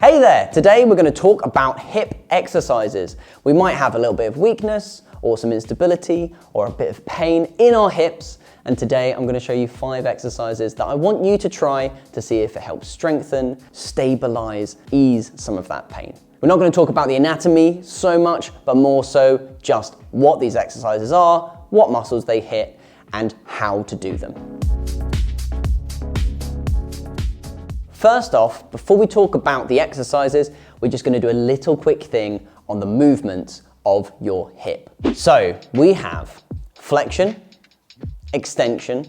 Hey there, today we're going to talk about hip exercises. We might have a little bit of weakness or some instability or a bit of pain in our hips, and today I'm going to show you 5 exercises that I want you to try to see if it helps strengthen, stabilize, ease some of that pain. We're not going to talk about the anatomy so much, but more so just what these exercises are, what muscles they hit, and how to do them. First off, before we talk about the exercises, we're just going to do a little quick thing on the movements of your hip. So we have flexion, extension,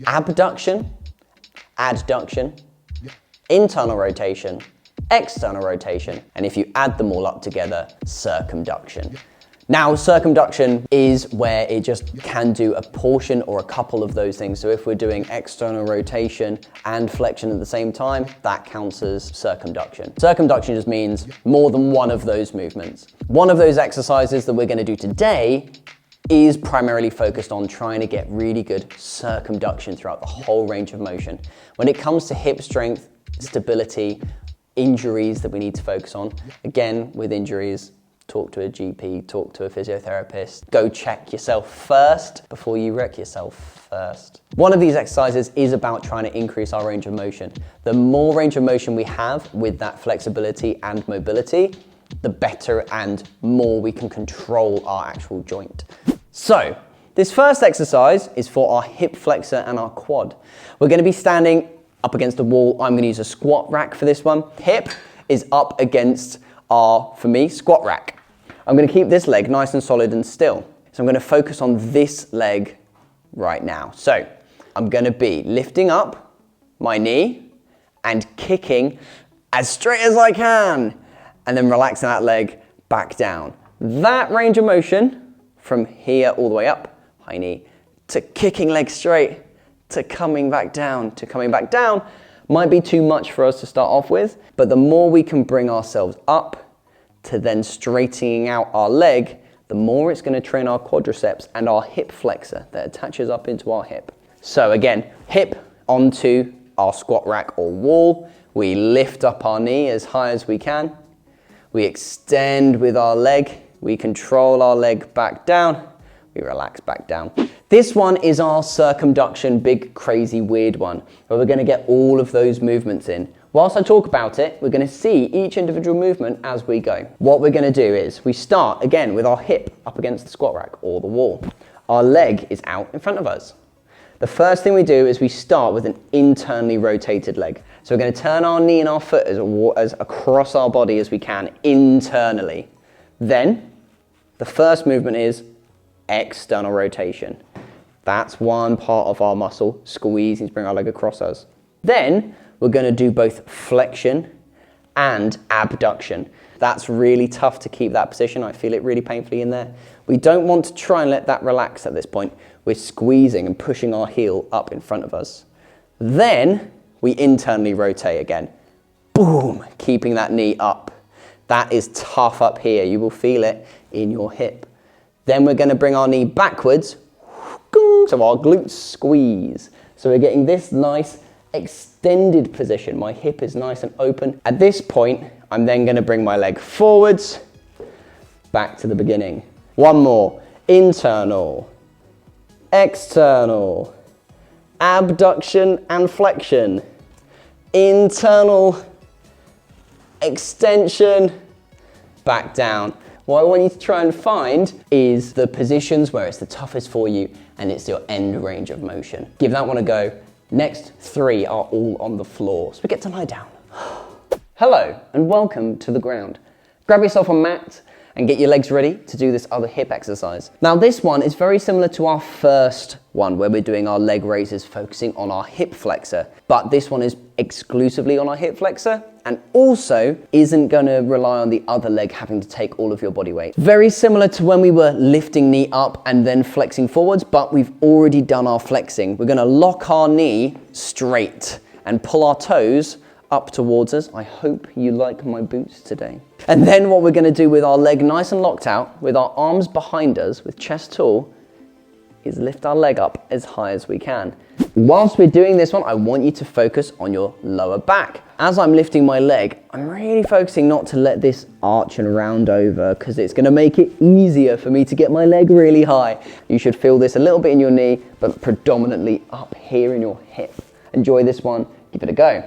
abduction, adduction, internal rotation, external rotation, and if you add them all up together, circumduction. Now, circumduction is where it just can do a portion or a couple of those things. So if we're doing external rotation and flexion at the same time, that counts as circumduction. Circumduction just means more than one of those movements. One of those exercises that we're going to do today is primarily focused on trying to get really good circumduction throughout the whole range of motion. When it comes to hip strength, stability, injuries that we need to focus on, again, with injuries, talk to a GP, talk to a physiotherapist. Go check yourself first before you wreck yourself first. One of these exercises is about trying to increase our range of motion. The more range of motion we have with that flexibility and mobility, the better and more we can control our actual joint. So, this first exercise is for our hip flexor and our quad. We're going to be standing up against a wall. I'm going to use a squat rack for this one. Hip is up against our, for me, squat rack. I'm going to keep this leg nice and solid and still. So I'm going to focus on this leg right now. So I'm going to be lifting up my knee and kicking as straight as I can, and then relaxing that leg back down. That range of motion from here all the way up, high knee, to kicking leg straight, to coming back down, might be too much for us to start off with, but the more we can bring ourselves up to then straightening out our leg, the more it's going to train our quadriceps and our hip flexor that attaches up into our hip. So again, hip onto our squat rack or wall. We lift up our knee as high as we can. We extend with our leg. We control our leg back down. We relax back down. This one is our circumduction, big, crazy, weird one, where we're going to get all of those movements in. Whilst I talk about it, we're going to see each individual movement as we go. What we're going to do is we start again with our hip up against the squat rack or the wall. Our leg is out in front of us. The first thing we do is we start with an internally rotated leg. So we're going to turn our knee and our foot as across our body as we can internally. Then the first movement is external rotation. That's one part of our muscle, squeezing to bring our leg across us. Then we're going to do both flexion and abduction. That's really tough to keep that position. I feel it really painfully in there. We don't want to try and let that relax at this point. We're squeezing and pushing our heel up in front of us. Then we internally rotate again. Boom, keeping that knee up. That is tough up here. You will feel it in your hip. Then we're going to bring our knee backwards. So our glutes squeeze. So we're getting this nice extended position. My hip is nice and open. At this point, I'm then going to bring my leg forwards, back to the beginning. One more. Internal, external, abduction and flexion. Internal, extension, back down. What I want you to try and find is the positions where it's the toughest for you and it's your end range of motion. Give that one a go. Next 3 are all on the floor, so we get to lie down. Hello and welcome to the ground. Grab yourself a mat and get your legs ready to do this other hip exercise. Now this one is very similar to our first one where we're doing our leg raises focusing on our hip flexor, but this one is exclusively on our hip flexor and also isn't going to rely on the other leg having to take all of your body weight. Very similar to when we were lifting knee up and then flexing forwards, but we've already done our flexing. We're going to lock our knee straight and pull our toes up towards us. I hope you like my boots today. And then what we're going to do with our leg nice and locked out, with our arms behind us, with chest tall, is lift our leg up as high as we can. Whilst we're doing this one, I want you to focus on your lower back. As I'm lifting my leg, I'm really focusing not to let this arch and round over because it's going to make it easier for me to get my leg really high. You should feel this a little bit in your knee, but predominantly up here in your hip. Enjoy this one, give it a go.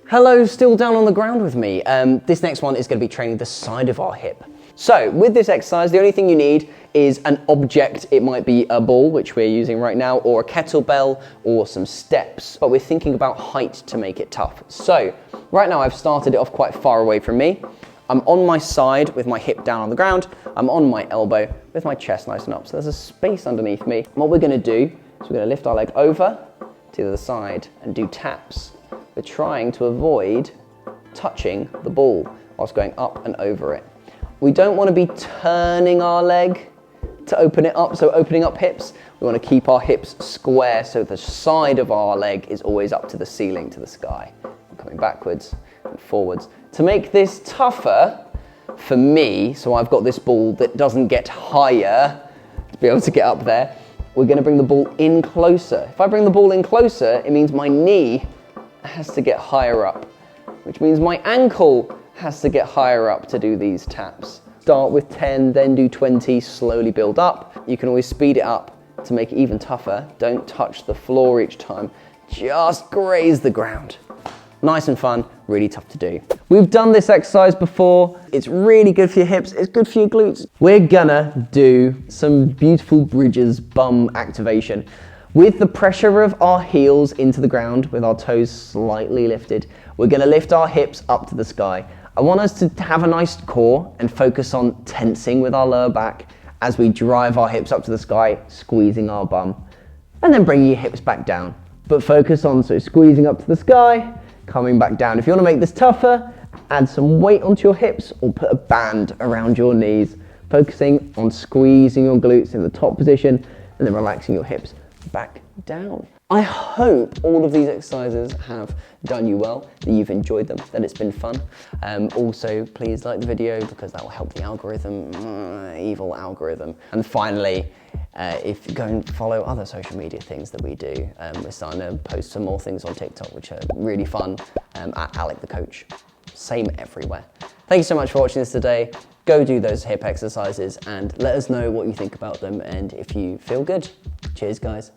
Hello, still down on the ground with me. This next one is going to be training the side of our hip. So with this exercise, the only thing you need is an object. It might be a ball, which we're using right now, or a kettlebell, or some steps. But we're thinking about height to make it tough. So right now I've started it off quite far away from me. I'm on my side with my hip down on the ground. I'm on my elbow with my chest nice and up. So there's a space underneath me. And what we're going to do is we're going to lift our leg over to the other side and do taps. We're trying to avoid touching the ball whilst going up and over it. We don't want to be turning our leg to open it up, so opening up hips. We want to keep our hips square so the side of our leg is always up to the ceiling, to the sky. Coming backwards and forwards. To make this tougher for me, so I've got this ball that doesn't get higher to be able to get up there, we're going to bring the ball in closer. If I bring the ball in closer, it means my knee has to get higher up, which means my ankle has to get higher up to do these taps. Start with 10, then do 20, slowly build up. You can always speed it up to make it even tougher. Don't touch the floor each time, just graze the ground. Nice and fun, really tough to do. We've done this exercise before. It's really good for your hips, it's good for your glutes. We're gonna do some beautiful bridges bum activation. With the pressure of our heels into the ground, with our toes slightly lifted, we're gonna lift our hips up to the sky. I want us to have a nice core and focus on tensing with our lower back as we drive our hips up to the sky, squeezing our bum, and then bringing your hips back down. But focus on, so squeezing up to the sky, coming back down. If you want to make this tougher, add some weight onto your hips or put a band around your knees, focusing on squeezing your glutes in the top position and then relaxing your hips back down. I hope all of these exercises have done you well, that you've enjoyed them, that it's been fun. Also, please like the video because that will help the algorithm, evil algorithm. And finally, if you go and follow other social media things that we do, we're starting to post some more things on TikTok, which are really fun, at Alec the coach. Same everywhere. Thank you so much for watching this today. Go do those hip exercises and let us know what you think about them and if you feel good. Cheers, guys.